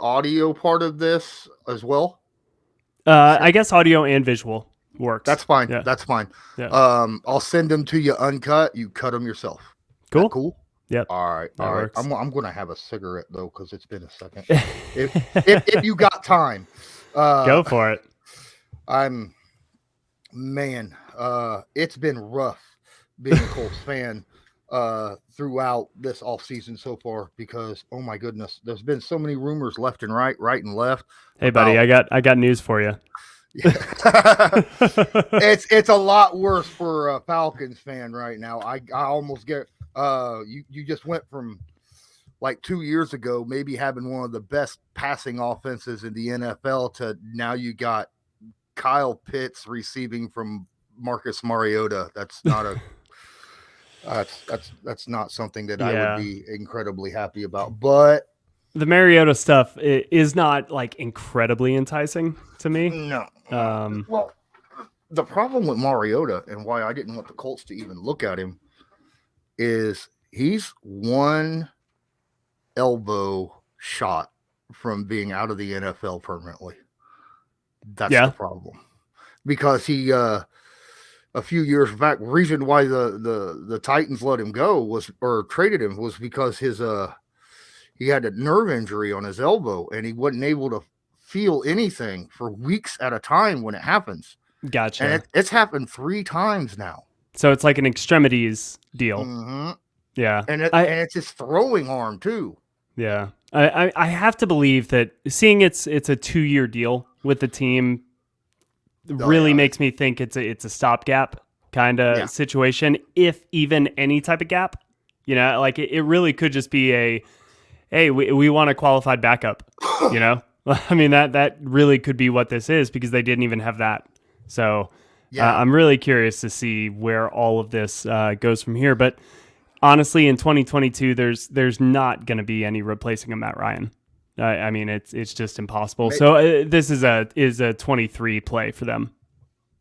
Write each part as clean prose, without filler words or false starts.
audio part of this as well? I guess audio and visual works. That's fine. Yeah. That's fine. Yeah. I'll send them to you uncut. You cut them yourself. Cool. That cool. Yep. All right. That All right. works. I'm gonna have a cigarette though because it's been a second. if you got time, go for it. It's been rough being a Colts fan throughout this off season so far because oh my goodness, there's been so many rumors left and right and left. Hey buddy, I got news for you. It's a lot worse for a Falcons fan right now. I almost get you just went from like 2 years ago maybe having one of the best passing offenses in the NFL to now you got Kyle Pitts receiving from Marcus Mariota. That's not a that's not something that I would be incredibly happy about. But the Mariota stuff is not like incredibly enticing to me. No. Well, the problem with Mariota and why I didn't want the Colts to even look at him is he's one elbow shot from being out of the NFL permanently. That's the problem. Because he a few years back, reason why the Titans let him go was or traded him was because his he had a nerve injury on his elbow and he wasn't able to feel anything for weeks at a time when it happens. Gotcha. And it's happened 3 times now. So it's like an extremities deal. Mm-hmm. Yeah. And it's his throwing arm too. Yeah. I have to believe that seeing it's a 2-year deal with the team really makes me think it's a stopgap kind of situation, if even any type of gap. You know, like it really could just be hey, we want a qualified backup, you know? I mean, that really could be what this is because they didn't even have that. So I'm really curious to see where all of this goes from here. But honestly, in 2022, there's not going to be any replacing a Matt Ryan. I mean, it's just impossible. So this is a 23 play for them.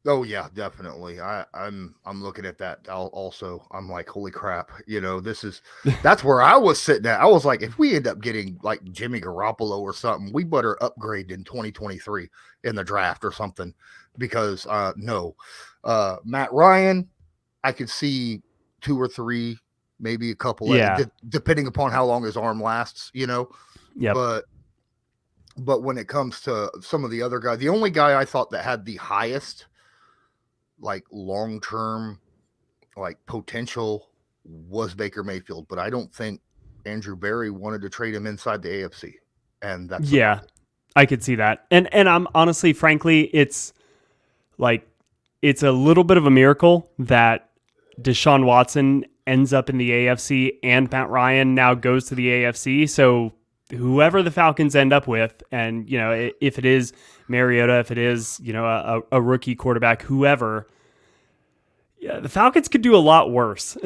Oh yeah, definitely. I'm looking at that also. I'm like, holy crap! You know, that's where I was sitting at. I was like, if we end up getting like Jimmy Garoppolo or something, we better upgrade in 2023 in the draft or something. Because Matt Ryan, I could see 2 or 3, maybe a couple, depending upon how long his arm lasts. You know, But when it comes to some of the other guys, the only guy I thought that had the highest like long-term like potential was Baker Mayfield, but I don't think Andrew Berry wanted to trade him inside the AFC. And that's I could see that. And I'm honestly, frankly, it's a little bit of a miracle that Deshaun Watson ends up in the AFC and Matt Ryan now goes to the AFC. So whoever the Falcons end up with, and you know, if it is Mariota, if it is, you know, a rookie quarterback, whoever, the Falcons could do a lot worse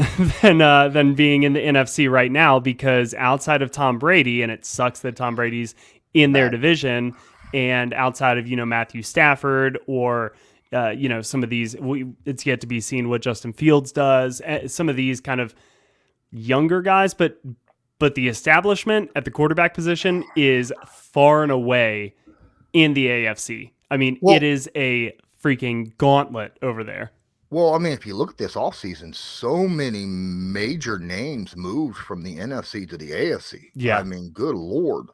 than being in the NFC right now, because outside of Tom Brady, and it sucks that Tom Brady's in their division, and outside of, you know, Matthew Stafford or you know, some of these, it's yet to be seen what Justin Fields does. Some of these kind of younger guys, but the establishment at the quarterback position is far and away in the AFC. I mean, it is a freaking gauntlet over there. Well, I mean, if you look at this offseason, so many major names moved from the NFC to the AFC. Yeah. I mean, good Lord.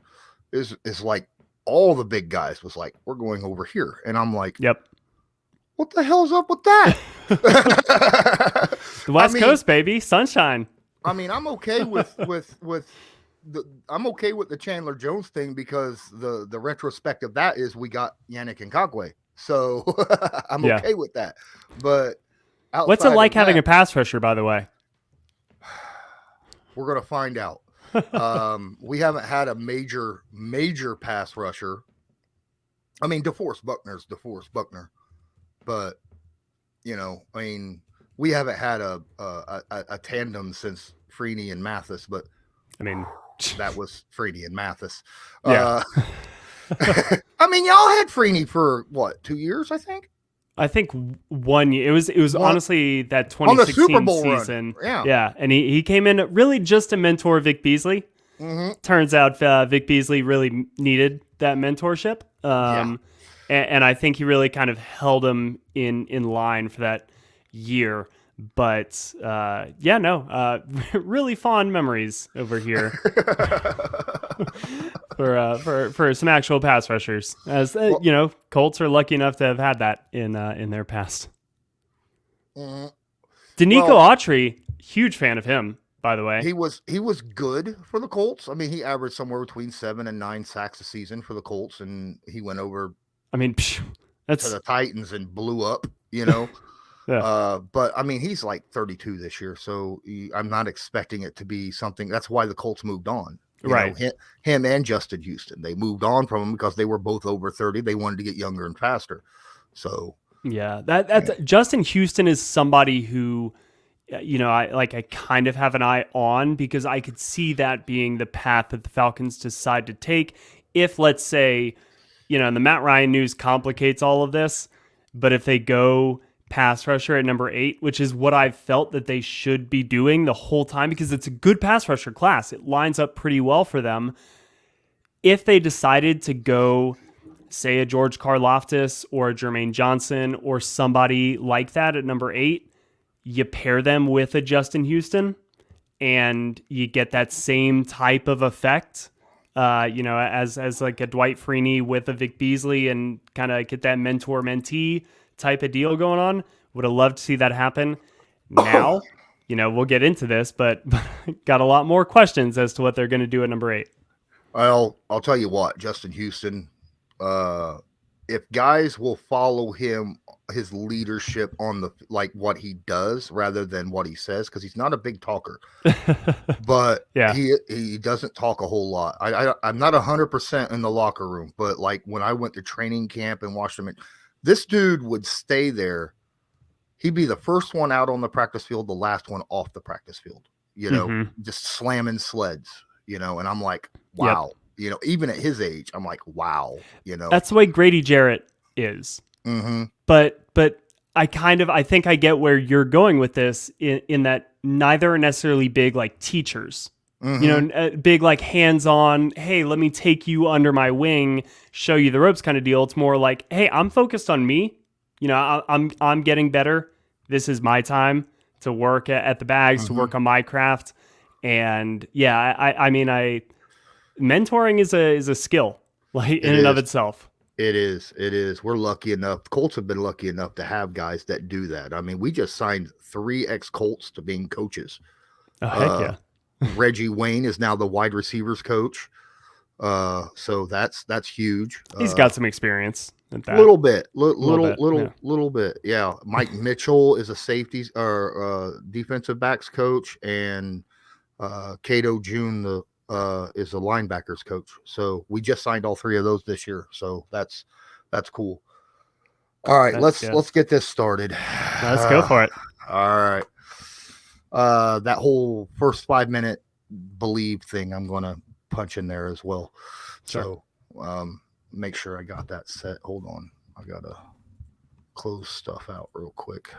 It's like all the big guys was like, we're going over here. And I'm like, what the hell's up with that? The West Coast, baby. Sunshine. I mean, I'm okay with the Chandler Jones thing, because the retrospect of that is we got Yannick Ngakoue. So I'm okay with that. But what's it like having a pass rusher, by the way? We're going to find out. We haven't had a major pass rusher. I mean, DeForest Buckner. But, you know, I mean, we haven't had a tandem since Freeney and Mathis, but I mean, that was Freeney and Mathis. Yeah. I mean, y'all had Freeney for what, 2 years, I think? I think 1 year. It was honestly that 2016 Super Bowl season. Run. Yeah. Yeah. And he came in really just to mentor Vic Beasley. Turns out Vic Beasley really needed that mentorship. And I think he really kind of held him in line for that year. But really fond memories over here for some actual pass rushers. As Colts are lucky enough to have had that in their past. Danico Autry, huge fan of him, by the way. He was good for the Colts. I mean, he averaged somewhere between 7 and 9 sacks a season for the Colts, and he went over. I mean, that's to the Titans and blew up. Yeah. But I mean, he's like 32 this year, so I'm not expecting it to be something. That's why the Colts moved on. Right. Him and Justin Houston, they moved on from him because they were both over 30. They wanted to get younger and faster. So that's Justin Houston is somebody who, I kind of have an eye on, because I could see that being the path that the Falcons decide to take. If, let's say, and the Matt Ryan news complicates all of this, but if they go pass rusher at number 8, which is what I've felt that they should be doing the whole time, because it's a good pass rusher class. It lines up pretty well for them. If they decided to go, say, a George Karlaftis or a Jermaine Johnson or somebody like that at number 8, you pair them with a Justin Houston and you get that same type of effect, as like a Dwight Freeney with a Vic Beasley, and kind of get that mentor-mentee type of deal going on. Would have loved to see that happen. Now, we'll get into this, but got a lot more questions as to what they're going to do at number 8. Well, I'll tell you what, Justin Houston, if guys will follow his leadership on what he does rather than what he says, because he's not a big talker, but he doesn't talk a whole lot. I'm not 100% in the locker room, but like when I went to training camp and watched him, this dude would stay there. He'd be the first one out on the practice field, the last one off the practice field, just slamming sleds, and I'm like, wow. Yep. Even at his age, I'm like, wow. That's the way Grady Jarrett is. Mm-hmm. But I think I get where you're going with this, in that neither are necessarily big like teachers. Mm-hmm. Big like hands-on, hey, let me take you under my wing, show you the ropes kind of deal. It's more like, hey, I'm focused on me. I'm getting better. This is my time to work at the bags, to work on my craft. And I mean, mentoring is a skill, like in and of itself. It is. We're lucky enough. The Colts have been lucky enough to have guys that do that. I mean, we just signed 3 ex-Colts to being coaches. Oh, heck yeah. Reggie Wayne is now the wide receivers coach. So that's huge. He's got some experience at that. Little bit. Yeah. Mike Mitchell is a safeties or defensive backs coach, and Cato June is a linebackers coach. So we just signed all 3 of those this year. So that's cool. All right, let's get this started. Let's go for it. All right. That whole first 5-minute Bleav thing, I'm going to punch in there as well. Sure. So make sure I got that set. Hold on. I got to close stuff out real quick.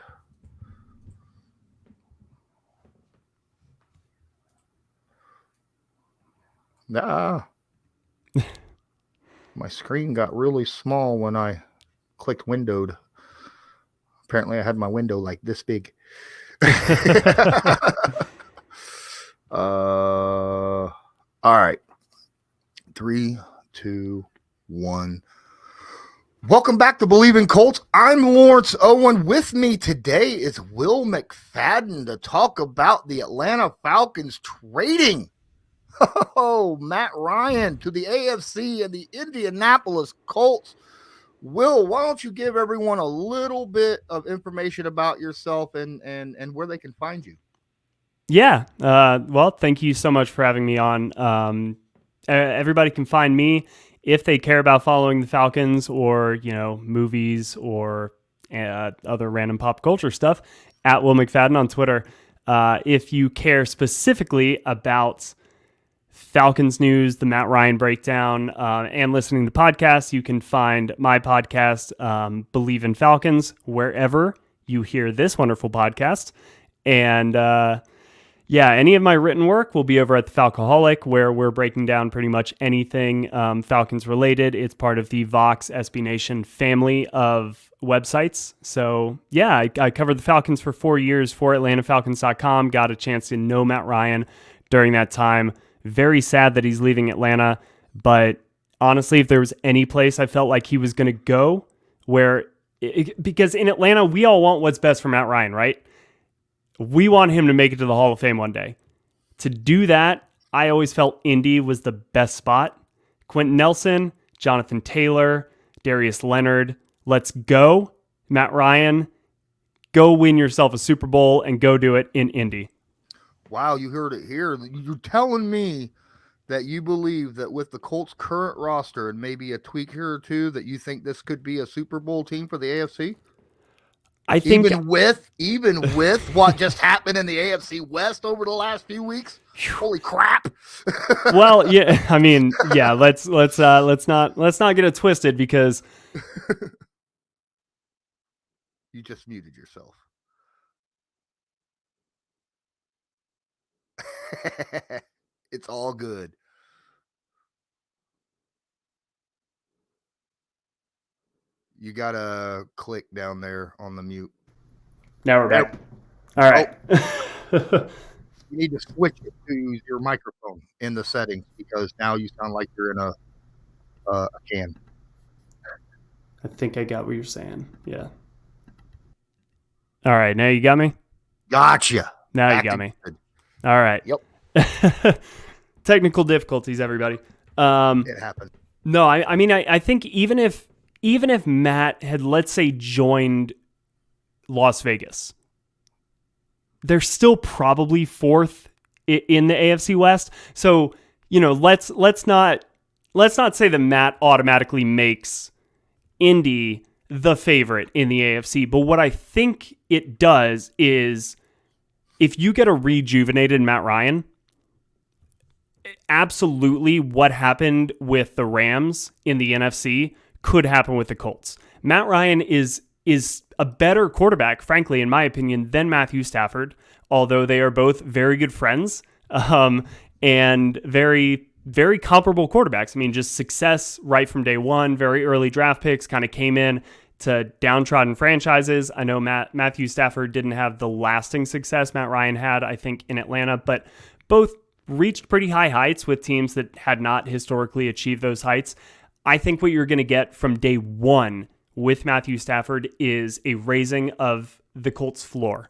My screen got really small when I clicked windowed. Apparently I had my window like this big. All right. 3, 2, 1. Welcome back to Bleav in Colts. I'm Lawrence Owen. With me today is Will McFadden to talk about the Atlanta Falcons trading Matt Ryan to the AFC and the Indianapolis Colts. Will, why don't you give everyone a little bit of information about yourself and where they can find you? Yeah. Well, thank you so much for having me on. Everybody can find me if they care about following the Falcons or, movies or other random pop culture stuff, at Will McFadden on Twitter. If you care specifically about Falcons news, the Matt Ryan breakdown, and listening to podcasts, you can find my podcast, Bleav in Falcons, wherever you hear this wonderful podcast. And Yeah, any of my written work will be over at the Falcoholic, where we're breaking down pretty much anything Falcons related. It's part of the Vox SB Nation family of websites. So yeah, I covered the Falcons for 4 years for AtlantaFalcons.com. Got a chance to know Matt Ryan during that time. Very sad that he's leaving Atlanta, but honestly, if there was any place I felt like he was going to go, because in Atlanta, we all want what's best for Matt Ryan, right? We want him to make it to the Hall of Fame one day. To do that, I always felt Indy was the best spot. Quentin Nelson, Jonathan Taylor, Darius Leonard, let's go. Matt Ryan, go win yourself a Super Bowl and go do it in Indy. Wow, you heard it here. You're telling me that you Bleav that with the Colts' current roster and maybe a tweak here or two, that you think this could be a Super Bowl team for the AFC? I think even with what just happened in the AFC West over the last few weeks, holy crap! Well, yeah, I mean, yeah. Let's not get it twisted because you just muted yourself. It's all good. You gotta click down there on the mute. Now we're back. All right. Oh. You need to switch it to your microphone in the settings because now you sound like you're in a can. I think I got what you're saying. Yeah. All right. Now you got me? Gotcha. Now you got me. Good. All right. Yep. Technical difficulties, everybody. It happened. No, I mean, I think even if Matt had, let's say, joined Las Vegas, they're still probably fourth in the AFC West. So, let's not say that Matt automatically makes Indy the favorite in the AFC. But what I think it does is if you get a rejuvenated Matt Ryan, absolutely what happened with the Rams in the NFC could happen with the Colts. Matt Ryan is a better quarterback, frankly, in my opinion, than Matthew Stafford, although they are both very good friends and very, very comparable quarterbacks. I mean, just success right from day one, very early draft picks, kind of came in to downtrodden franchises. I know Matthew Stafford didn't have the lasting success Matt Ryan had, I think, in Atlanta, but both reached pretty high heights with teams that had not historically achieved those heights. I think what you're going to get from day one with Matthew Stafford is a raising of the Colts' floor.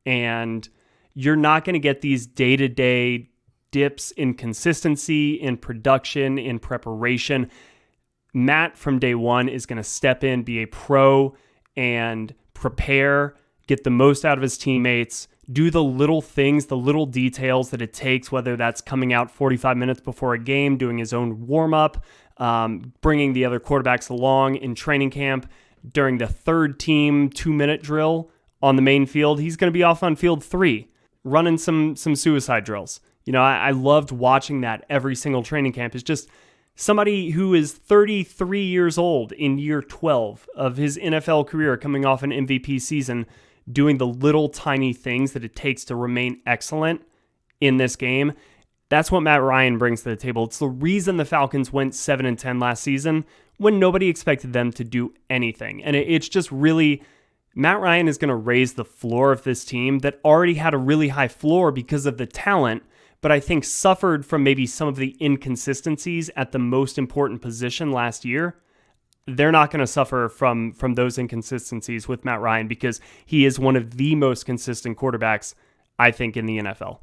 And you're not going to get these day-to-day dips in consistency, in production, in preparation. Matt, from day one, is going to step in, be a pro, and prepare, get the most out of his teammates, do the little things, the little details that it takes, whether that's coming out 45 minutes before a game, doing his own warm-up, bringing the other quarterbacks along in training camp. During the third team 2-minute drill on the main field, he's going to be off on field 3, running some suicide drills. I loved watching that every single training camp. It's just somebody who is 33 years old in year 12 of his NFL career, coming off an MVP season, doing the little tiny things that it takes to remain excellent in this game. That's what Matt Ryan brings to the table. It's the reason the Falcons went 7-10 last season when nobody expected them to do anything. And it's just really, Matt Ryan is going to raise the floor of this team that already had a really high floor because of the talent, but I think suffered from maybe some of the inconsistencies at the most important position last year. They're not going to suffer from those inconsistencies with Matt Ryan because he is one of the most consistent quarterbacks, I think, in the NFL.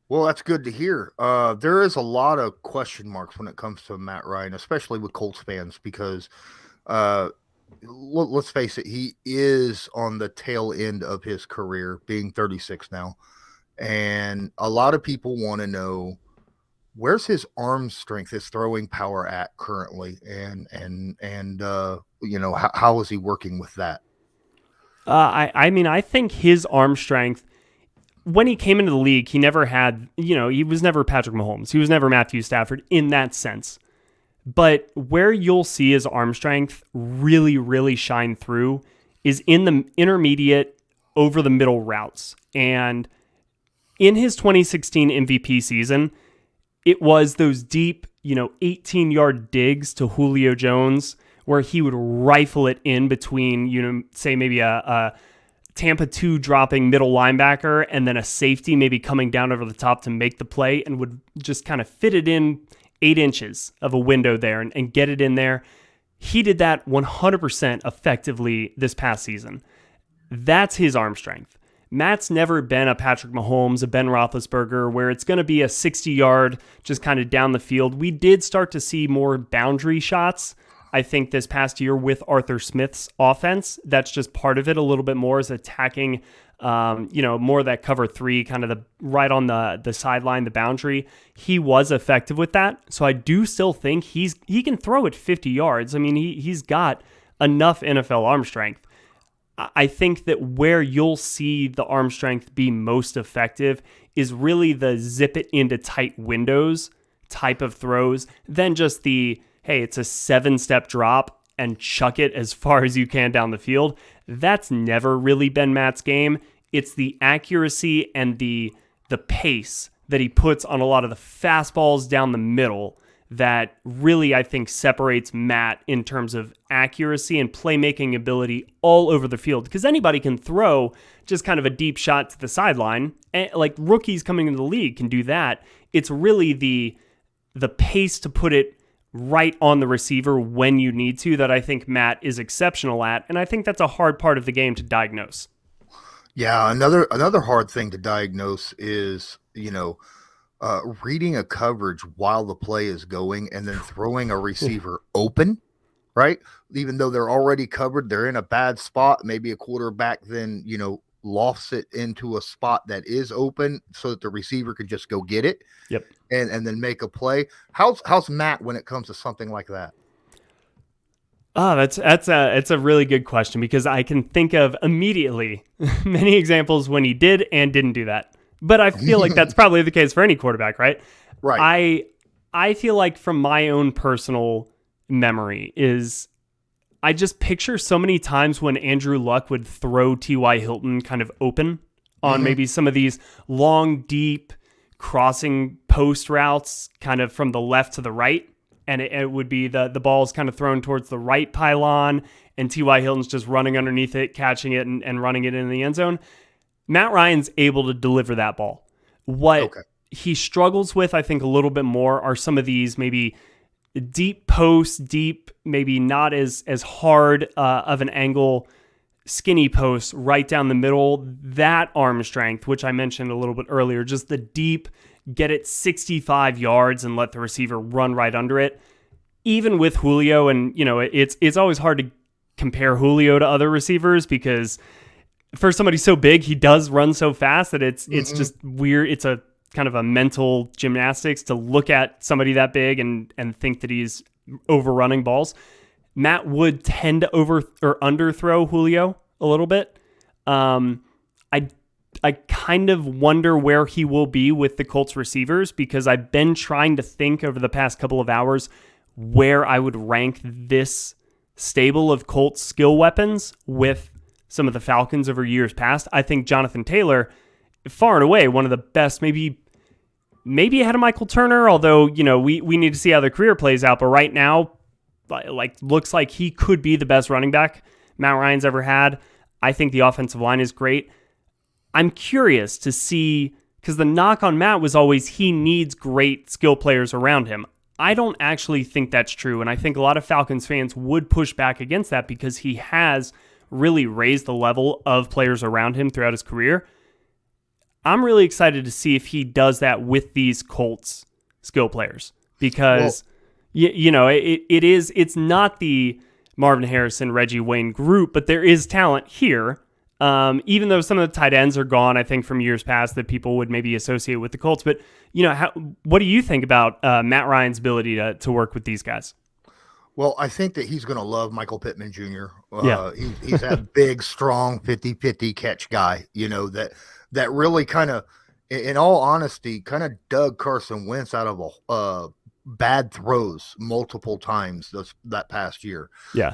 Well, that's good to hear. There is a lot of question marks when it comes to Matt Ryan, especially with Colts fans, because let's face it, he is on the tail end of his career, being 36 now. And a lot of people want to know, where's his arm strength, his throwing power at currently? And how is he working with that? I think his arm strength, when he came into the league, he never had, he was never Patrick Mahomes. He was never Matthew Stafford in that sense. But where you'll see his arm strength really, really shine through is in the intermediate over the middle routes. And in his 2016 MVP season, it was those deep, 18-yard digs to Julio Jones where he would rifle it in between, say maybe a Tampa 2 dropping middle linebacker and then a safety maybe coming down over the top to make the play, and would just kind of fit it in 8 inches of a window there and get it in there. He did that 100% effectively this past season. That's his arm strength. Matt's never been a Patrick Mahomes, a Ben Roethlisberger, where it's going to be a 60-yard just kind of down the field. We did start to see more boundary shots, I think, this past year with Arthur Smith's offense. That's just part of it a little bit more, is attacking, more of that cover 3, kind of the right on the sideline, the boundary. He was effective with that. So I do still think he can throw it 50 yards. I mean, he's got enough NFL arm strength. I think that where you'll see the arm strength be most effective is really the zip it into tight windows type of throws, than just the, hey, it's a 7-step drop and chuck it as far as you can down the field. That's never really been Matt's game. It's the accuracy and the pace that he puts on a lot of the fastballs down the middle that really, I think, separates Matt in terms of accuracy and playmaking ability all over the field. Because anybody can throw just kind of a deep shot to the sideline. Like rookies coming into the league can do that. It's really the pace to put it right on the receiver when you need to that I think Matt is exceptional at. And I think that's a hard part of the game to diagnose. Yeah, another hard thing to diagnose is, reading a coverage while the play is going and then throwing a receiver open, right? Even though they're already covered, they're in a bad spot. Maybe a quarterback then, lofts it into a spot that is open so that the receiver can just go get it. Yep. And then make a play. How's Matt when it comes to something like that? Oh, it's a really good question, because I can think of immediately many examples when he did and didn't do that. But I feel like that's probably the case for any quarterback, right? Right. I feel like, from my own personal memory, is I just picture so many times when Andrew Luck would throw T.Y. Hilton kind of open on maybe some of these long, deep crossing post routes kind of from the left to the right. And it would be the ball's kind of thrown towards the right pylon, and T.Y. Hilton's just running underneath it, catching it, and running it in the end zone. Matt Ryan's able to deliver that ball. What he struggles with, I think, a little bit more are some of these maybe deep posts, maybe not as hard of an angle, skinny posts right down the middle. That arm strength, which I mentioned a little bit earlier, just the deep, get it 65 yards and let the receiver run right under it. Even with Julio, and it's always hard to compare Julio to other receivers, because for somebody so big, he does run so fast that it's just weird. It's a kind of a mental gymnastics to look at somebody that big and think that he's overrunning balls. Matt would tend to over or underthrow Julio a little bit. I kind of wonder where he will be with the Colts receivers, because I've been trying to think over the past couple of hours where I would rank this stable of Colts skill weapons with some of the Falcons over years past. I think Jonathan Taylor, far and away, one of the best, maybe ahead of Michael Turner, although, we need to see how their career plays out. But right now, looks like he could be the best running back Matt Ryan's ever had. I think the offensive line is great. I'm curious to see, because the knock on Matt was always he needs great skill players around him. I don't actually think that's true, and I think a lot of Falcons fans would push back against that, because he has really raised the level of players around him throughout his career. I'm really excited to see if he does that with these Colts skill players, because it's not the Marvin Harrison, Reggie Wayne group, but there is talent here. Even though some of the tight ends are gone, I think, from years past that people would maybe associate with the Colts. But, what do you think about Matt Ryan's ability to work with these guys? Well, I think that he's going to love Michael Pittman Jr. He's that big, strong 50-50 catch guy, that really kind of, in all honesty, kind of dug Carson Wentz out of bad throws multiple times that past year. Yeah.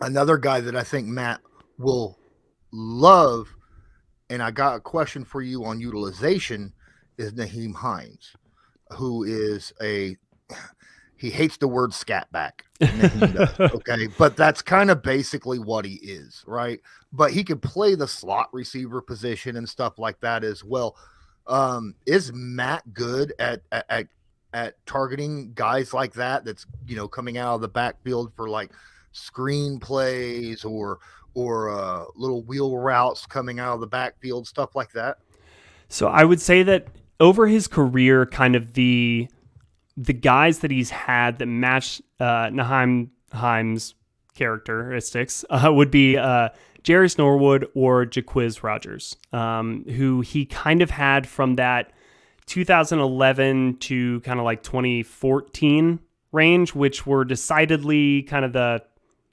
Another guy that I think Matt will love and I got a question for you on utilization, is Naheem Hines, who is he hates the word scat back. Naheem does, okay, but that's kind of basically what he is, right? But he can play the slot receiver position and stuff like that as well. Is Matt good at targeting guys like that? That's coming out of the backfield for like screen plays or little wheel routes coming out of the backfield, stuff like that. So I would say that over his career, kind of the guys that he's had that match Naheem Hines' characteristics would be Jarius Norwood or Jaquiz Rogers, who he kind of had from that 2011 to kind of like 2014 range, which were decidedly kind of the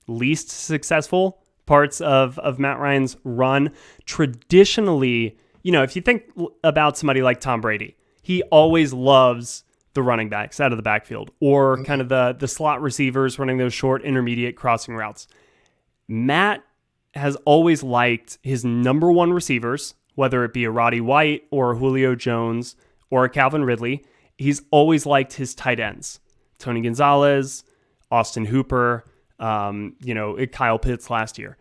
least successful parts of Matt Ryan's run. Traditionally, if you think about somebody like Tom Brady, he always loves the running backs out of the backfield or kind of the slot receivers running those short, intermediate crossing routes. Matt has always liked his number one receivers, whether it be a Roddy White or a Julio Jones or a Calvin Ridley. He's always liked his tight ends, Tony Gonzalez, Austin Hooper, Kyle Pitts last year.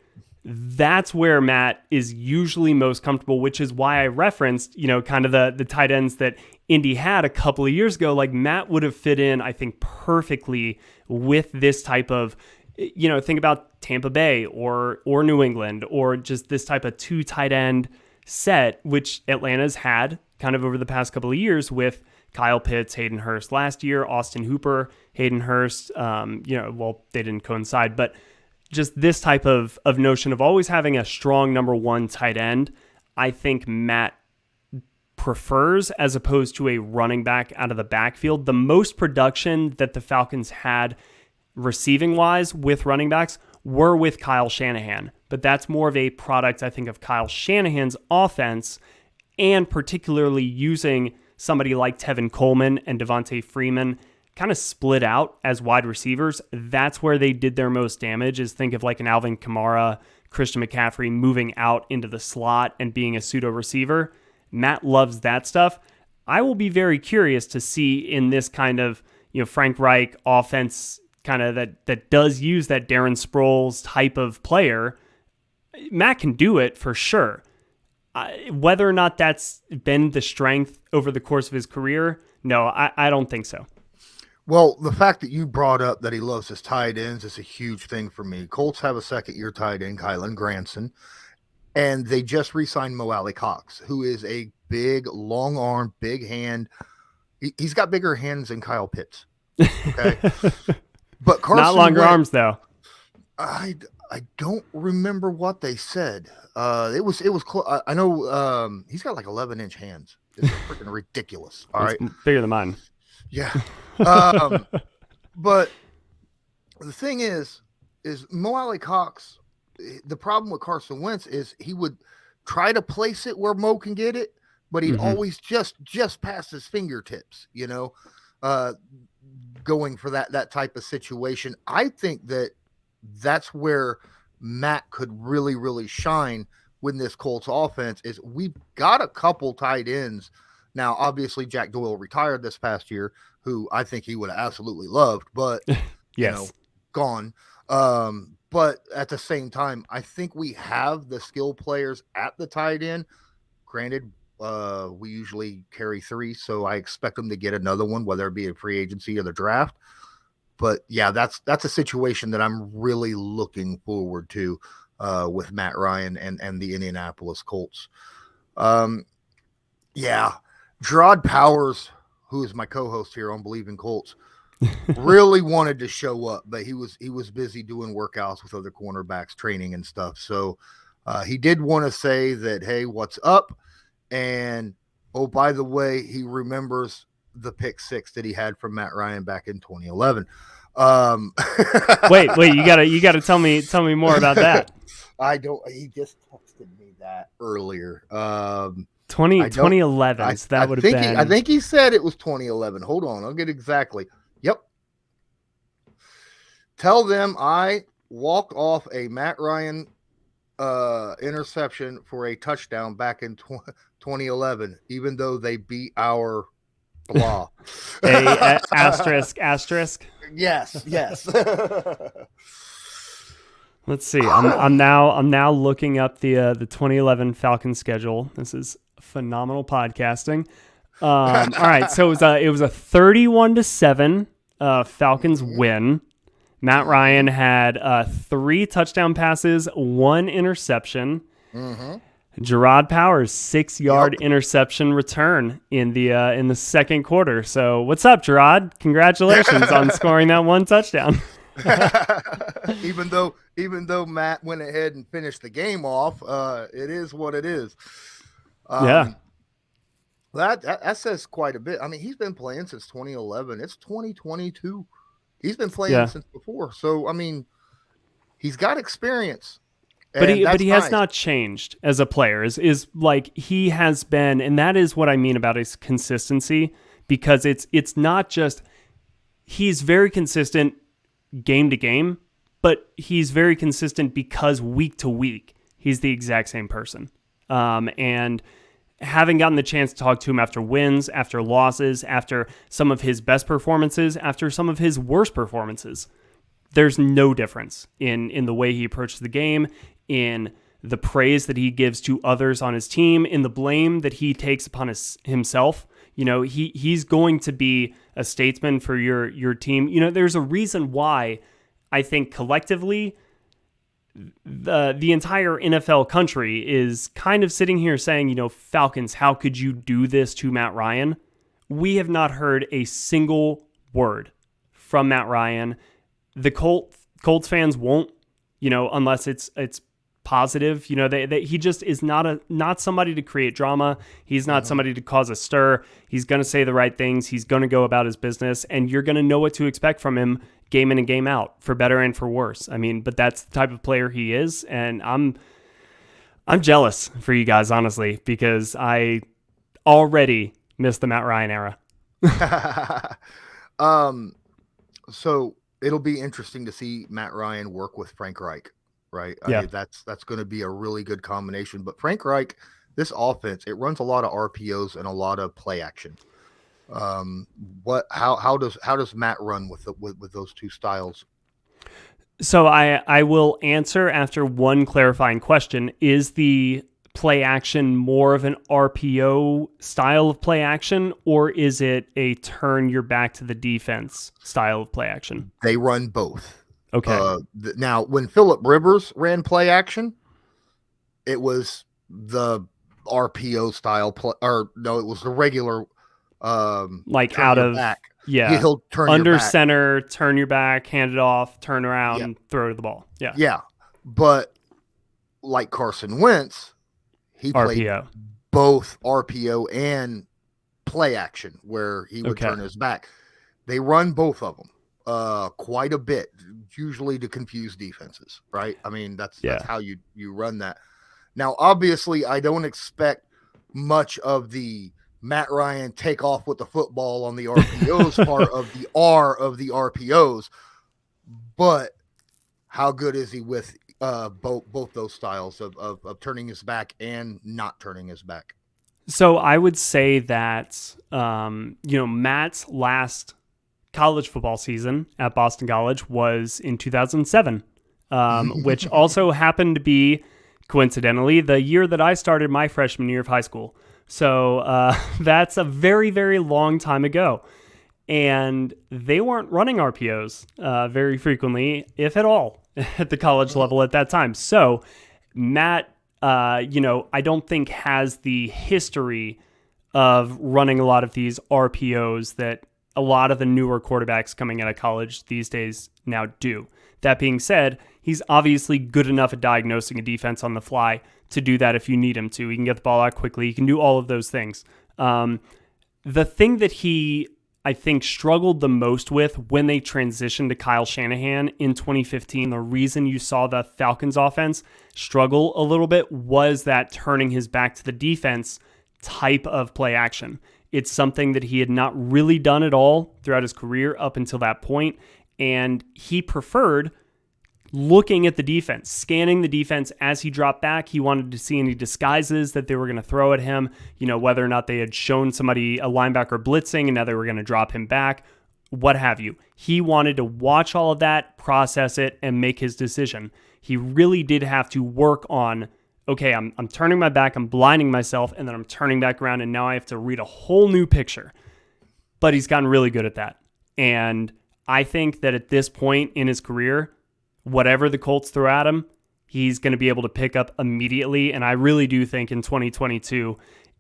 That's where Matt is usually most comfortable, which is why I referenced, kind of the tight ends that Indy had a couple of years ago. Like Matt would have fit in, I think, perfectly with this type of, think about Tampa Bay or New England or just this type of two tight end set, which Atlanta's had kind of over the past couple of years with Kyle Pitts, Hayden Hurst last year, Austin Hooper, Hayden Hurst. They didn't coincide, but just this type of notion of always having a strong number one tight end, I think Matt prefers as opposed to a running back out of the backfield. The most production that the Falcons had receiving wise with running backs were with Kyle Shanahan, but that's more of a product, I think, of Kyle Shanahan's offense and particularly using somebody like Tevin Coleman and Devontae Freeman kind of split out as wide receivers. That's where they did their most damage, is think of like an Alvin Kamara, Christian McCaffrey moving out into the slot and being a pseudo receiver. Matt loves that stuff. I will be very curious to see in this kind of, Frank Reich offense kind of that does use that Darren Sproles type of player. Matt can do it for sure. Whether or not that's been the strength over the course of his career, no, I don't think so. Well, the fact that you brought up that he loves his tight ends is a huge thing for me. Colts have a second-year tight end, Kylan Granson, and they just re-signed Mo Alley-Cox, who is a big, long arm, big hand. He's got bigger hands than Kyle Pitts. Okay, but Carson not longer Wentz, arms though. I don't remember what they said. It was close. I know he's got like 11-inch hands. It's freaking ridiculous. All right, bigger than mine. Yeah. But the thing is Mo Alley-Cox, the problem with Carson Wentz is he would try to place it where Mo can get it, but he'd always just pass his fingertips, going for that type of situation. I think that's where Matt could really, really shine with this Colts offense. Is we've got a couple tight ends. Now, obviously, Jack Doyle retired this past year, who I think he would have absolutely loved, but, yes, gone. But at the same time, I think we have the skill players at the tight end. Granted, we usually carry 3, so I expect them to get another one, whether it be a free agency or the draft. But, yeah, that's a situation that I'm really looking forward to with Matt Ryan and the Indianapolis Colts. Yeah. Jerraud Powers, who is my co-host here on Bleav in Colts, really wanted to show up, but he was busy doing workouts with other cornerbacks, training and stuff. So he did want to say that, hey, what's up? And, oh, by the way, he remembers the pick 6 that he had from Matt Ryan back in 2011. Wait, you gotta tell me more about that. I don't. He just texted me that earlier. 2011. So that would have been. I think he said it was 2011. Hold on, I'll get exactly. Yep. Tell them I walked off a Matt Ryan interception for a touchdown back in 2011, even though they beat our blah. Asterisk. Yes. Let's see. I'm now looking up the 2011 Falcons schedule. This is phenomenal podcasting. All right, so it was a 31-7 Falcons win. Matt Ryan had 3 touchdown passes, 1 interception. Jerraud Powers 6-yard interception return in the second quarter. So what's up, Jerraud? Congratulations on scoring that 1 touchdown. even though Matt went ahead and finished the game off, it is what it is. That says quite a bit. I mean, he's been playing since 2011. It's 2022. He's been playing since before. So, I mean, he's got experience. But he has not changed as a player. Is like he has been, and that is what I mean about his consistency, because it's not just he's very consistent game to game, but he's very consistent because week to week he's the exact same person. And having gotten the chance to talk to him after wins, after losses, after some of his best performances, after some of his worst performances, there's no difference in the way he approaches the game, in the praise that he gives to others on his team, in the blame that he takes upon himself. You know, he's going to be a statesman for your team. You know, there's a reason why I think collectively the entire NFL country is kind of sitting here saying, you know, Falcons, how could you do this to Matt Ryan? We have not heard a single word from Matt Ryan. The Colts fans won't, you know, unless it's positive. You know, he just is not somebody to create drama. He's not somebody to cause a stir. He's going to say the right things. He's going to go about his business, and you're going to know what to expect from him game in and game out, for better and for worse. I mean, but that's the type of player he is, and I'm jealous for you guys, honestly, because I already miss the Matt Ryan era. So it'll be interesting to see Matt Ryan work with Frank Reich, right? I mean, that's going to be a really good combination. But Frank Reich, this offense, it runs a lot of RPOs and a lot of play action. How does Matt run with those two styles? So I will answer after one clarifying question. Is the play action more of an RPO style of play action, or is it a turn your back to the defense style of play action? They run both. Okay. Now, when Phillip Rivers ran play action, it was the RPO style play, or no, it was the regular, like out of back. Yeah, he'll turn under your back. Center, turn your back, hand it off, turn around, throw to the ball. Yeah. But like Carson Wentz, he played both RPO and play action, where he would turn his back. They run both of them quite a bit, usually to confuse defenses, right? I mean, that's how you run that. Now, obviously, I don't expect much of the Matt Ryan take off with the football on the RPOs part of the R of the RPOs, but how good is he with both those styles of turning his back and not turning his back? So I would say that Matt's last college football season at Boston College was in 2007, which also happened to be, coincidentally, the year that I started my freshman year of high school. So that's a very, very long time ago. And they weren't running RPOs very frequently, if at all, at the college level at that time. So Matt, I don't think has the history of running a lot of these RPOs that a lot of the newer quarterbacks coming out of college these days now do. That being said, he's obviously good enough at diagnosing a defense on the fly to do that if you need him to. He can get the ball out quickly. He can do all of those things. The thing that he, I think, struggled the most with when they transitioned to Kyle Shanahan in 2015, the reason you saw the Falcons offense struggle a little bit was that turning his back to the defense type of play action. It's something that he had not really done at all throughout his career up until that point, and he preferred looking at the defense, scanning the defense as he dropped back. He wanted to see any disguises that they were going to throw at him, whether or not they had shown somebody, a linebacker, blitzing, and now they were going to drop him back, what have you. He wanted to watch all of that, process it, and make his decision. He really did have to work on, okay, I'm turning my back, I'm blinding myself, and then I'm turning back around, and now I have to read a whole new picture. But he's gotten really good at that. And I think that at this point in his career, whatever the Colts throw at him, he's going to be able to pick up immediately. And I really do think in 2022,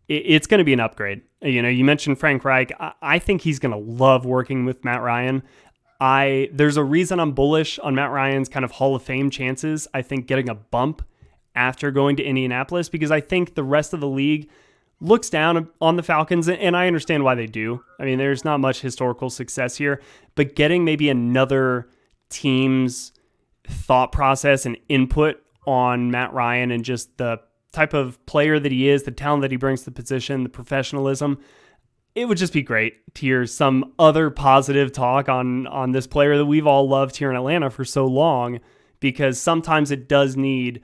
it's going to be an upgrade. You mentioned Frank Reich. I think he's going to love working with Matt Ryan. There's a reason I'm bullish on Matt Ryan's kind of Hall of Fame chances. I think getting a bump after going to Indianapolis, because I think the rest of the league looks down on the Falcons, and I understand why they do. I mean, there's not much historical success here, but getting maybe another team's thought process and input on Matt Ryan and just the type of player that he is, the talent that he brings to the position, the professionalism, it would just be great to hear some other positive talk on this player that we've all loved here in Atlanta for so long, because sometimes it does need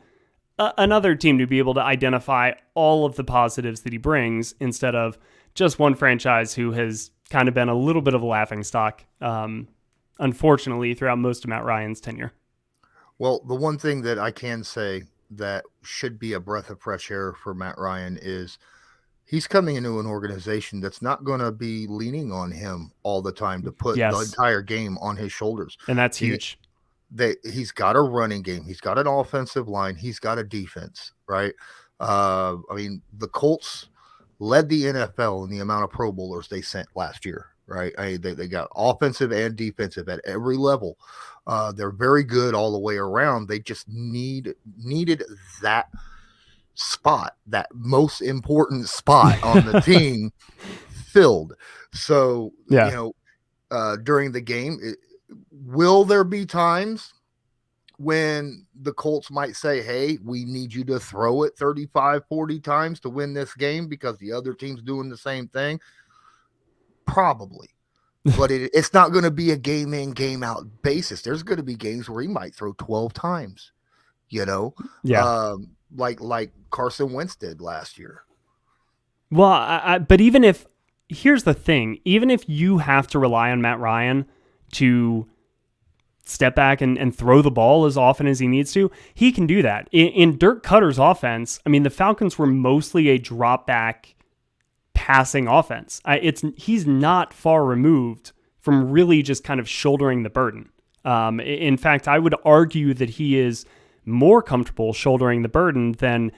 another team to be able to identify all of the positives that he brings instead of just one franchise who has kind of been a little bit of a laughingstock, unfortunately, throughout most of Matt Ryan's tenure. Well, the one thing that I can say that should be a breath of fresh air for Matt Ryan is he's coming into an organization that's not going to be leaning on him all the time to put the entire game on his shoulders. And that's huge. He's got a running game. He's got an offensive line. He's got a defense, right? I mean, the Colts led the NFL in the amount of Pro Bowlers they sent last year, right? They got offensive and defensive at every level. They're very good all the way around. They just needed that spot, that most important spot on the team filled. So, during the game, will there be times when the Colts might say, hey, we need you to throw it 35, 40 times to win this game because the other team's doing the same thing? Probably. But it's not going to be a game in, game out basis. There's going to be games where he might throw 12 times, like Carson Wentz did last year. Well, but here's the thing, even if you have to rely on Matt Ryan to step back and throw the ball as often as he needs to, he can do that. In Dirk Cutter's offense, I mean, the Falcons were mostly a drop back passing offense. He's not far removed from really just kind of shouldering the burden. In fact, I would argue that he is more comfortable shouldering the burden than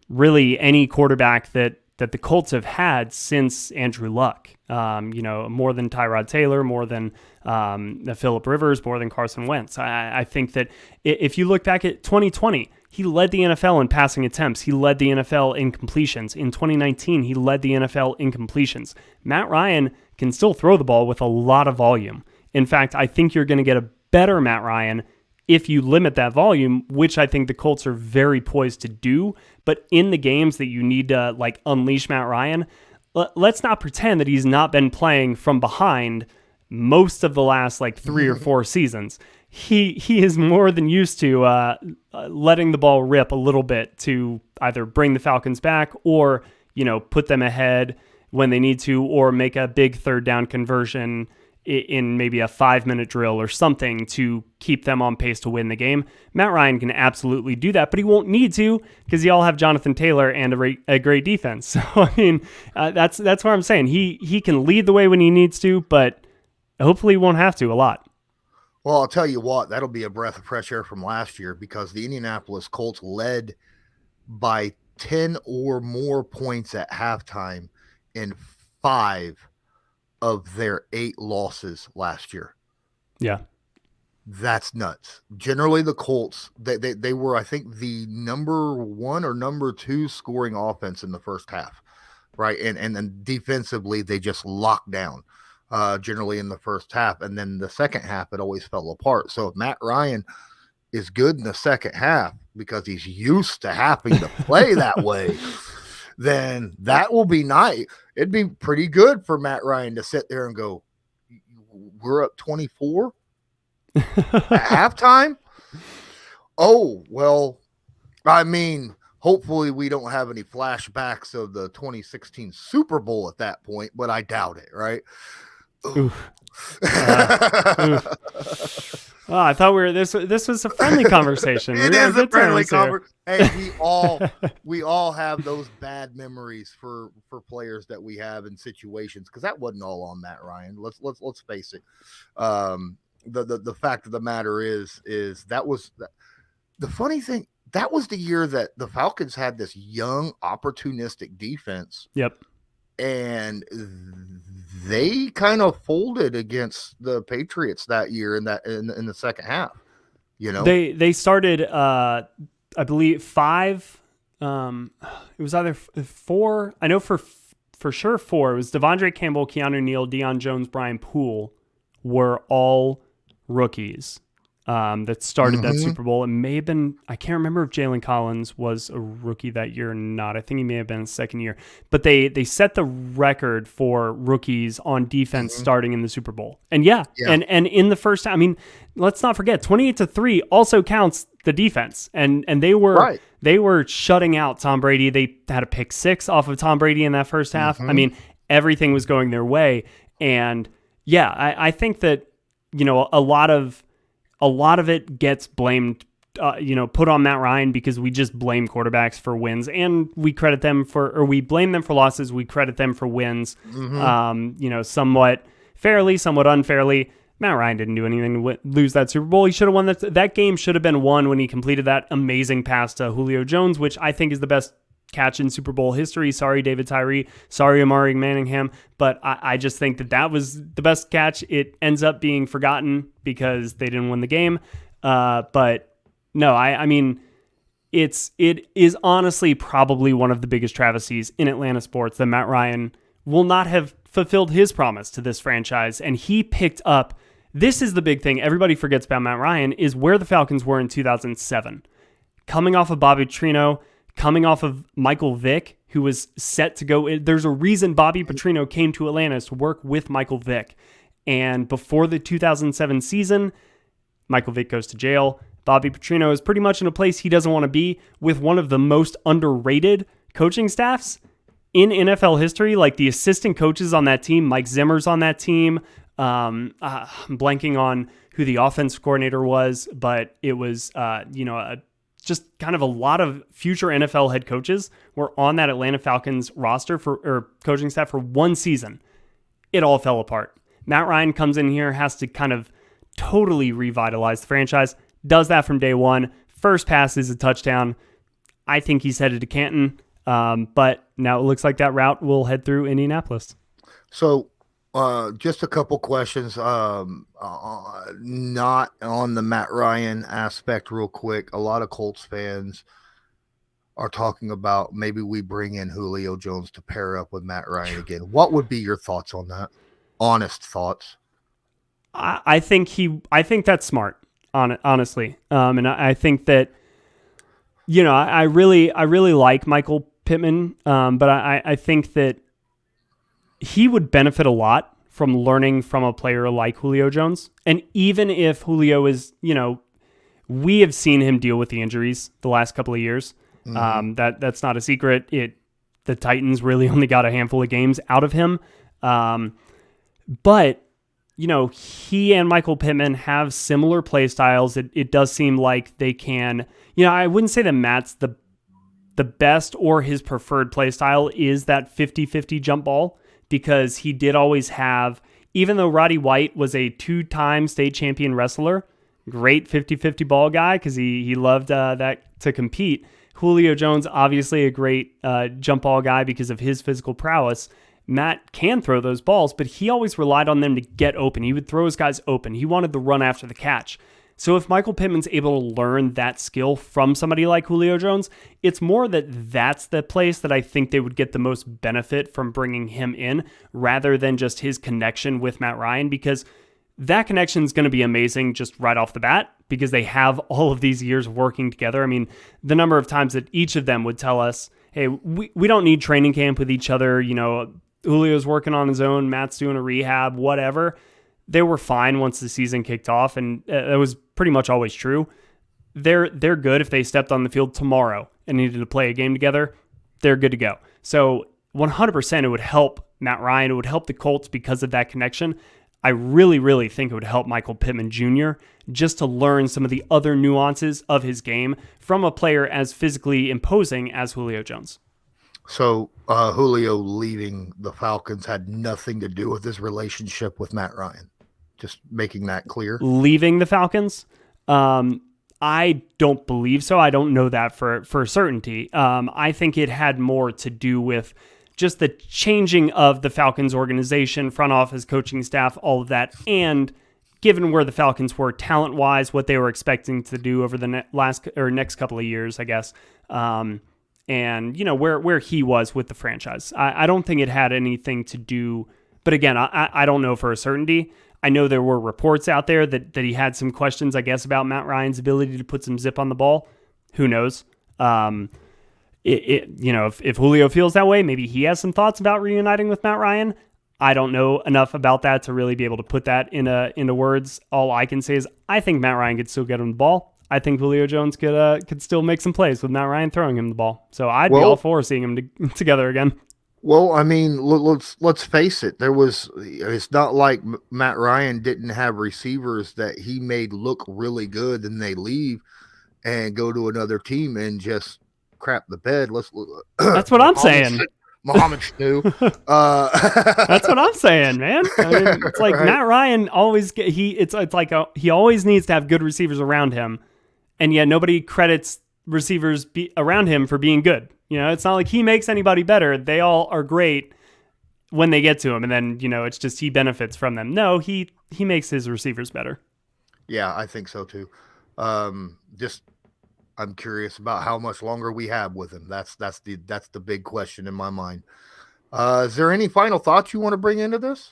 really any quarterback that the Colts have had since Andrew Luck. More than Tyrod Taylor, more than Phillip Rivers, more than Carson Wentz. I think that if you look back at 2020, he led the NFL in passing attempts. He led the NFL in completions. In 2019, he led the NFL in completions. Matt Ryan can still throw the ball with a lot of volume. In fact, I think you're going to get a better Matt Ryan if you limit that volume, which I think the Colts are very poised to do. But in the games that you need to unleash Matt Ryan, let's not pretend that he's not been playing from behind most of the last 3 or 4 seasons. He is more than used to letting the ball rip a little bit to either bring the Falcons back or, put them ahead when they need to, or make a big third down conversion in maybe a 5-minute drill or something to keep them on pace to win the game. Matt Ryan can absolutely do that, but he won't need to because y'all have Jonathan Taylor and a great defense. So, I mean, that's what I'm saying. He can lead the way when he needs to, but hopefully he won't have to a lot. Well, I'll tell you what, that'll be a breath of fresh air from last year because the Indianapolis Colts led by 10 or more points at halftime in 5 of their 8 losses last year. Yeah. That's nuts. Generally, the Colts, they were, I think, the number 1 or number 2 scoring offense in the first half, right? And then defensively, they just locked down. Generally in the first half, and then the second half it always fell apart. So if Matt Ryan is good in the second half because he's used to having to play that way, then that will be nice. It'd be pretty good for Matt Ryan to sit there and go, we're up 24 at halftime. Oh, well, I mean, hopefully we don't have any flashbacks of the 2016 Super Bowl at that point, but I doubt it, right? Oof. Oof. Oh, I thought this was a friendly conversation. It is a friendly conversation. Hey, we all have those bad memories for players that we have in situations, because that wasn't all on Matt Ryan. Let's face it. The fact of the matter is that was the funny thing. That was the year that the Falcons had this young, opportunistic defense. Yep. And they kind of folded against the Patriots that year in the second half. You know, they started I Bleav 5. It was either 4. I know for sure 4. It was Devondre Campbell, Keanu Neal, Deion Jones, Brian Poole were all rookies that started that Super Bowl. It may have been, I can't remember if Jalen Collins was a rookie that year or not. I think he may have been his second year. But they set the record for rookies on defense starting in the Super Bowl. And and in the first time, I mean, let's not forget, 28-3 also counts the defense. And they were shutting out Tom Brady. They had a pick 6 off of Tom Brady in that first half. I mean, everything was going their way. And I think that, you know, a lot of it gets blamed, put on Matt Ryan, because we just blame quarterbacks for wins, and we blame them for losses. We credit them for wins, somewhat fairly, somewhat unfairly. Matt Ryan didn't do anything to lose that Super Bowl. He should have won that game. Should have been won when he completed that amazing pass to Julio Jones, which I think is the best catch in Super Bowl history. Sorry, David Tyree. Sorry, Amari Manningham. But I just think that was the best catch. It ends up being forgotten because they didn't win the game. But no, I mean, it is honestly probably one of the biggest travesties in Atlanta sports that Matt Ryan will not have fulfilled his promise to this franchise. And he picked up, this is the big thing everybody forgets about Matt Ryan, is where the Falcons were in 2007. Coming off of Bobby Petrino, coming off of Michael Vick, who was set to go. There's a reason Bobby Petrino came to Atlanta, is to work with Michael Vick. And before the 2007 season, Michael Vick goes to jail. Bobby Petrino is pretty much in a place he doesn't want to be, with one of the most underrated coaching staffs in NFL history. Like, the assistant coaches on that team, Mike Zimmer's on that team. I'm blanking on who the offense coordinator was, but it was, just kind of a lot of future NFL head coaches were on that Atlanta Falcons roster or coaching staff for one season. It all fell apart. Matt Ryan comes in here, has to kind of totally revitalize the franchise, does that from day one. First pass is a touchdown. I think he's headed to Canton, but now it looks like that route will head through Indianapolis. So just a couple questions, not on the Matt Ryan aspect real quick. A lot of Colts fans are talking about maybe we bring in Julio Jones to pair up with Matt Ryan again. What would be your thoughts on that? Honest thoughts. I think that's smart, honestly. And I think that, I really like Michael Pittman, but I think that he would benefit a lot from learning from a player like Julio Jones. And even if Julio is, we have seen him deal with the injuries the last couple of years. That's not a secret. The Titans really only got a handful of games out of him. But, he and Michael Pittman have similar play styles. It does seem like they can, I wouldn't say that Matt's the best or his preferred play style is that 50-50 jump ball, because he did always have, even though Roddy White was a 2-time state champion wrestler, great 50-50 ball guy because he loved that to compete. Julio Jones, obviously a great jump ball guy because of his physical prowess. Matt can throw those balls, but he always relied on them to get open. He would throw his guys open. He wanted the run after the catch. So if Michael Pittman's able to learn that skill from somebody like Julio Jones, it's more that's the place that I think they would get the most benefit from bringing him in, rather than just his connection with Matt Ryan, because that connection is going to be amazing just right off the bat, because they have all of these years working together. I mean, the number of times that each of them would tell us, hey, we don't need training camp with each other. Julio's working on his own, Matt's doing a rehab, whatever. They were fine once the season kicked off, and that was pretty much always true. they're good. If they stepped on the field tomorrow and needed to play a game together, they're good to go. So 100% it would help Matt Ryan. It would help the Colts because of that connection. I really, really think it would help Michael Pittman Jr. just to learn some of the other nuances of his game from a player as physically imposing as Julio Jones. So Julio leaving the Falcons had nothing to do with his relationship with Matt Ryan. Just making that clear. Leaving the Falcons? I don't believe so. I don't know that for certainty. I think it had more to do with just the changing of the Falcons organization, front office, coaching staff, all of that. And given where the Falcons were talent-wise, what they were expecting to do over the next couple of years, I guess, and where he was with the franchise. I don't think it had anything to do, but again, I don't know for a certainty. I know there were reports out there that he had some questions, I guess, about Matt Ryan's ability to put some zip on the ball. Who knows? If Julio feels that way, maybe he has some thoughts about reuniting with Matt Ryan. I don't know enough about that to really be able to put that into words. All I can say is I think Matt Ryan could still get him the ball. I think Julio Jones could still make some plays with Matt Ryan throwing him the ball. So I'd be all for seeing them together again. Well, I mean, let's face it. It's not like Matt Ryan didn't have receivers that he made look really good, and they leave and go to another team and just crap the bed. That's what I'm saying. Muhammad Stu. That's what I'm saying, man. I mean, it's like right? Matt Ryan he always needs to have good receivers around him, and yet nobody credits receivers around him for being good. It's not like he makes anybody better. They all are great when they get to him, and then it's just he benefits from them. No, he makes his receivers better. Yeah, I think so too. I'm curious about how much longer we have with him. That's the big question in my mind. Is there any final thoughts you want to bring into this?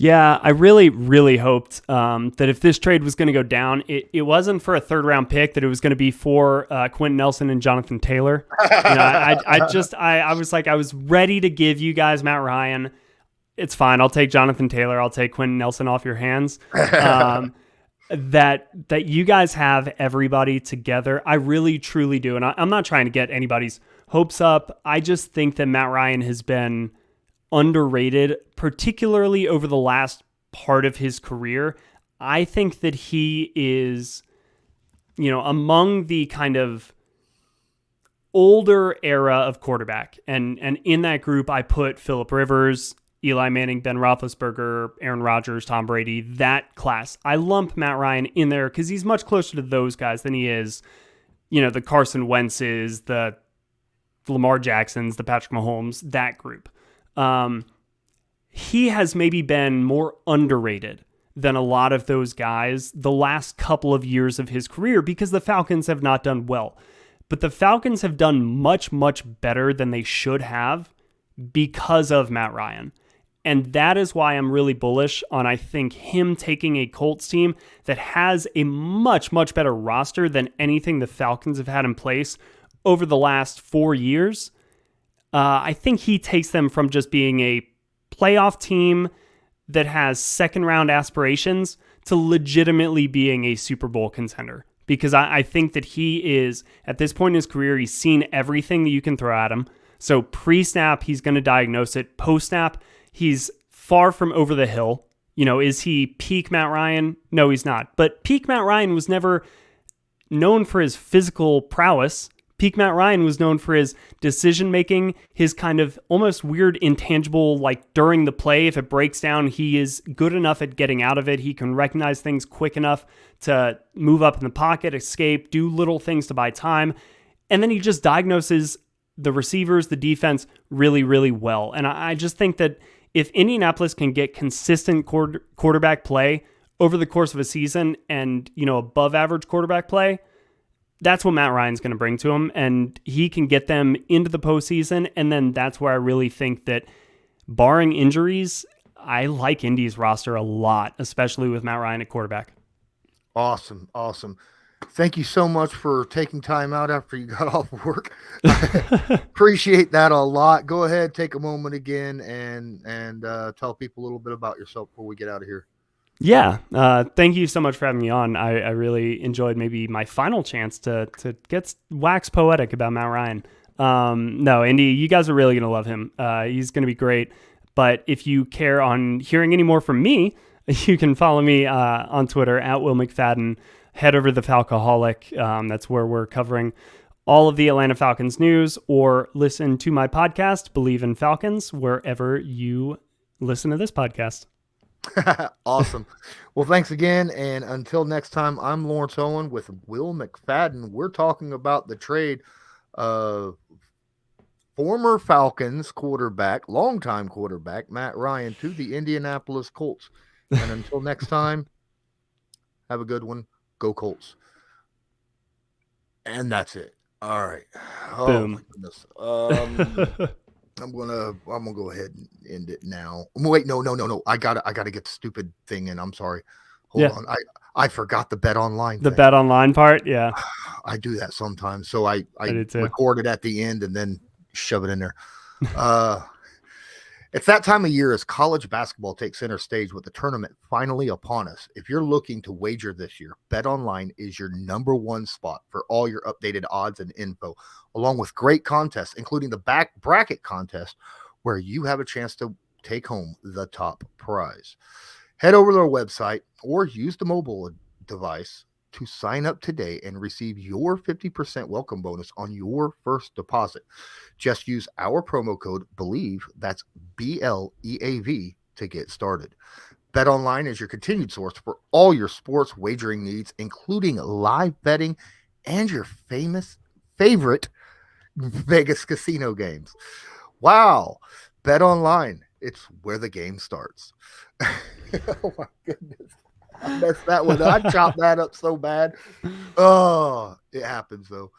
Yeah, I really, really hoped that if this trade was going to go down, it wasn't for a third-round pick, that it was going to be for Quentin Nelson and Jonathan Taylor. I was ready to give you guys Matt Ryan. It's fine. I'll take Jonathan Taylor. I'll take Quentin Nelson off your hands. That you guys have everybody together. I really, truly do. And I'm not trying to get anybody's hopes up. I just think that Matt Ryan has been underrated, particularly over the last part of his career. I think that he is, among the kind of older era of quarterback. And in that group, I put Phillip Rivers, Eli Manning, Ben Roethlisberger, Aaron Rodgers, Tom Brady, that class. I lump Matt Ryan in there because he's much closer to those guys than he is, the Carson Wentz's, the Lamar Jacksons, the Patrick Mahomes, that group. He has maybe been more underrated than a lot of those guys the last couple of years of his career because the Falcons have not done well. But the Falcons have done much, much better than they should have because of Matt Ryan. And that is why I'm really bullish on, I think, him taking a Colts team that has a much, much better roster than anything the Falcons have had in place over the last 4 years. I think he takes them from just being a playoff team that has second-round aspirations to legitimately being a Super Bowl contender. Because I think that he is, at this point in his career, he's seen everything that you can throw at him. So pre-snap, he's going to diagnose it. Post-snap, he's far from over the hill. Is he peak Matt Ryan? No, he's not. But peak Matt Ryan was never known for his physical prowess. Peak Matt Ryan was known for his decision-making, his kind of almost weird intangible, like during the play, if it breaks down, he is good enough at getting out of it. He can recognize things quick enough to move up in the pocket, escape, do little things to buy time. And then he just diagnoses the receivers, the defense really, really well. And I just think that if Indianapolis can get consistent quarterback play over the course of a season and, above average quarterback play, that's what Matt Ryan's going to bring to him, and he can get them into the postseason. And then that's where I really think that, barring injuries, I like Indy's roster a lot, especially with Matt Ryan at quarterback. Awesome. Thank you so much for taking time out after you got off work. I appreciate that a lot. Go ahead, take a moment again and tell people a little bit about yourself before we get out of here. Yeah. Thank you so much for having me on. I really enjoyed maybe my final chance to get wax poetic about Matt Ryan. No, Indy, you guys are really going to love him. He's going to be great. But if you care on hearing any more from me, you can follow me on Twitter at Will McFadden. Head over to the Falcoholic. That's where we're covering all of the Atlanta Falcons news, or listen to my podcast, Bleav in Falcons, wherever you listen to this podcast. Awesome. Well, thanks again. And until next time, I'm Lawrence Owen with Will McFadden. We're talking about the trade of former Falcons quarterback, longtime quarterback, Matt Ryan, to the Indianapolis Colts. And until next time, have a good one. Go Colts. And that's it. All right. Oh, Boom. my goodness. I'm gonna go ahead and end it now. Wait, no. I gotta get the stupid thing in. I'm sorry. Hold on. I forgot the bet online. The bet online part, yeah. I do that sometimes. So I did too. record it at the end and then shove it in there. It's that time of year as college basketball takes center stage with the tournament finally upon us. If you're looking to wager this year, BetOnline is your number one spot for all your updated odds and info, along with great contests, including the back bracket contest, where you have a chance to take home the top prize. Head over to their website or use the mobile device to sign up today and receive your 50% welcome bonus on your first deposit. Just use our promo code Bleav, that's BLEAV, to get started. BetOnline is your continued source for all your sports wagering needs, including live betting and your favorite Vegas casino games. Wow. BetOnline, it's where the game starts. Oh my goodness. I messed that one up. I chopped that up so bad. Oh, it happens though.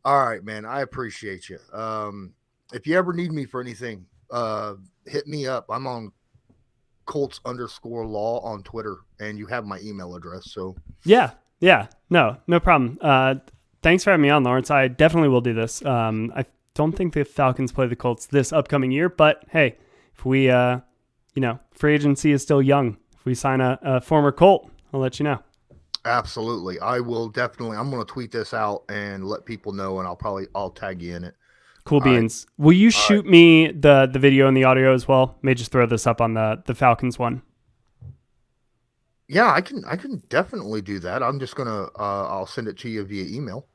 All right, man. I appreciate you. If you ever need me for anything, hit me up. I'm on Colts_law on Twitter, and you have my email address. So yeah, no problem. Thanks for having me on, Lawrence. I definitely will do this. I don't think the Falcons play the Colts this upcoming year, but hey, if we, free agency is still young. If we sign a former Colt, I'll let you know. Absolutely. I will definitely. I'm going to tweet this out and let people know, and I'll tag you in it. Cool beans. Right. Will you shoot me the video and the audio as well? May just throw this up on the Falcons one. Yeah, I can definitely do that. I'm just gonna I'll send it to you via email.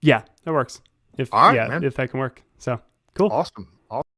Yeah, that works. If that can work. So cool. Awesome.